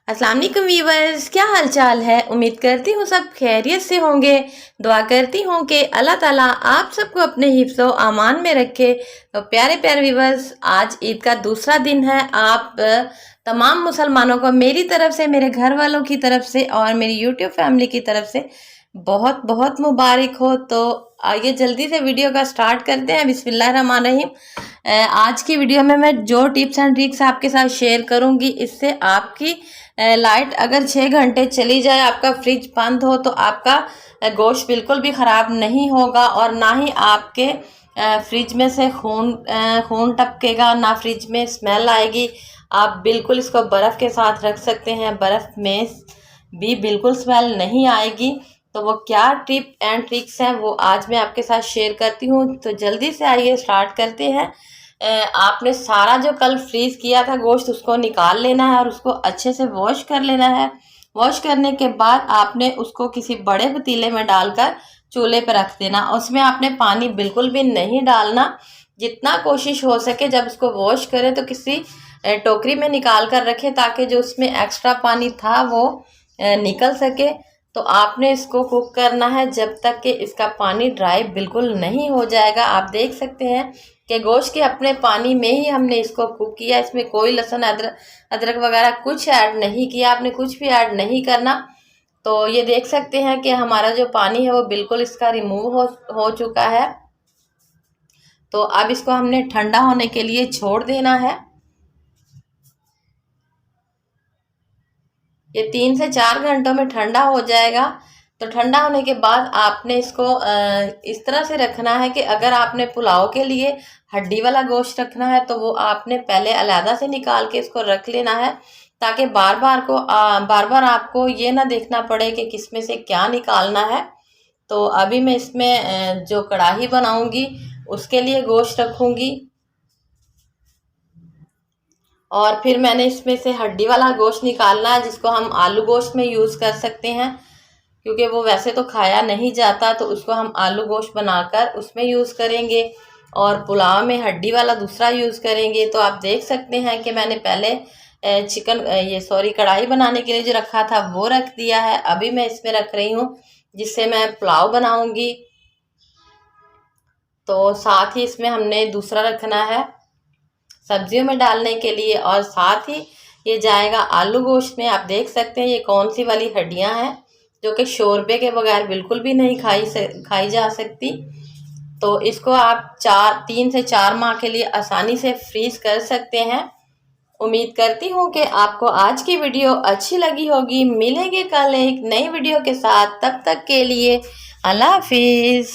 अस्सलाम वालेकुम वीवर्स, क्या हाल चाल है। उम्मीद करती हूँ सब खैरियत से होंगे। दुआ करती हूँ कि अल्लाह ताला आप सबको अपने हिफ्ज़ो अमान में रखे। तो प्यारे प्यारे वीवर्स, आज ईद का दूसरा दिन है। आप तमाम मुसलमानों को मेरी तरफ से, मेरे घर वालों की तरफ से और मेरी यूट्यूब फैमिली की तरफ से बहुत बहुत मुबारक हो। तो आइए जल्दी से वीडियो का स्टार्ट करते हैं। बिस्मिल्लाह रहमान रहीम। आज की वीडियो में मैं जो टिप्स एंड ट्रिक्स आपके साथ शेयर करूंगी, इससे आपकी लाइट अगर 6 घंटे चली जाए, आपका फ्रिज बंद हो, तो आपका गोश्त बिल्कुल भी ख़राब नहीं होगा और ना ही आपके फ्रिज में से खून टपकेगा, ना फ्रिज में स्मेल आएगी। आप बिल्कुल इसको बर्फ़ के साथ रख सकते हैं, बर्फ़ में भी बिल्कुल स्मेल नहीं आएगी। तो वो क्या टिप एंड ट्रिक्स हैं वो आज मैं आपके साथ शेयर करती हूँ। तो जल्दी से आइए स्टार्ट करते हैं। आपने सारा जो कल फ्रीज किया था गोश्त, उसको निकाल लेना है और उसको अच्छे से वॉश कर लेना है। वॉश करने के बाद आपने उसको किसी बड़े पतीले में डालकर चूल्हे पर रख देना। उसमें आपने पानी बिल्कुल भी नहीं डालना। जितना कोशिश हो सके जब उसको वॉश करें तो किसी टोकरी में निकाल कर रखें, ताकि जो उसमें एक्स्ट्रा पानी था वो निकल सके। तो आपने इसको कुक करना है जब तक कि इसका पानी ड्राई बिल्कुल नहीं हो जाएगा। आप देख सकते हैं कि गोश्त के अपने पानी में ही हमने इसको कुक किया। इसमें कोई लहसुन अदरक वगैरह कुछ ऐड नहीं किया, आपने कुछ भी ऐड नहीं करना। तो ये देख सकते हैं कि हमारा जो पानी है वो बिल्कुल इसका रिमूव हो चुका है। तो अब इसको हमने ठंडा होने के लिए छोड़ देना है। ये 3 से 4 घंटों में ठंडा हो जाएगा। तो ठंडा होने के बाद आपने इसको इस तरह से रखना है कि अगर आपने पुलाव के लिए हड्डी वाला गोश्त रखना है तो वो आपने पहले अलहदा से निकाल के इसको रख लेना है, ताकि बार बार आपको ये ना देखना पड़े कि किस में से क्या निकालना है। तो अभी मैं इसमें जो कढ़ाई बनाऊंगी उसके लिए गोश्त रखूंगी और फिर मैंने इसमें से हड्डी वाला गोश्त निकालना है, जिसको हम आलू गोश्त में यूज़ कर सकते हैं, क्योंकि वो वैसे तो खाया नहीं जाता। तो उसको हम आलू गोश्त बनाकर उसमें यूज़ करेंगे और पुलाव में हड्डी वाला दूसरा यूज़ करेंगे। तो आप देख सकते हैं कि मैंने पहले कढ़ाई बनाने के लिए जो रखा था वो रख दिया है। अभी मैं इसमें रख रही हूँ जिससे मैं पुलाव बनाऊंगी। तो साथ ही इसमें हमने दूसरा रखना है सब्जियों में डालने के लिए, और साथ ही ये जाएगा आलू गोश्त में। आप देख सकते हैं ये कौन सी वाली हड्डियां हैं जो कि शोरबे के बगैर बिल्कुल भी नहीं खाई जा सकती। तो इसको आप 3 से 4 माह के लिए आसानी से फ्रीज कर सकते हैं। उम्मीद करती हूँ कि आपको आज की वीडियो अच्छी लगी होगी। मिलेंगे कल एक नई वीडियो के साथ, तब तक के लिए अल्लाह हाफिज़।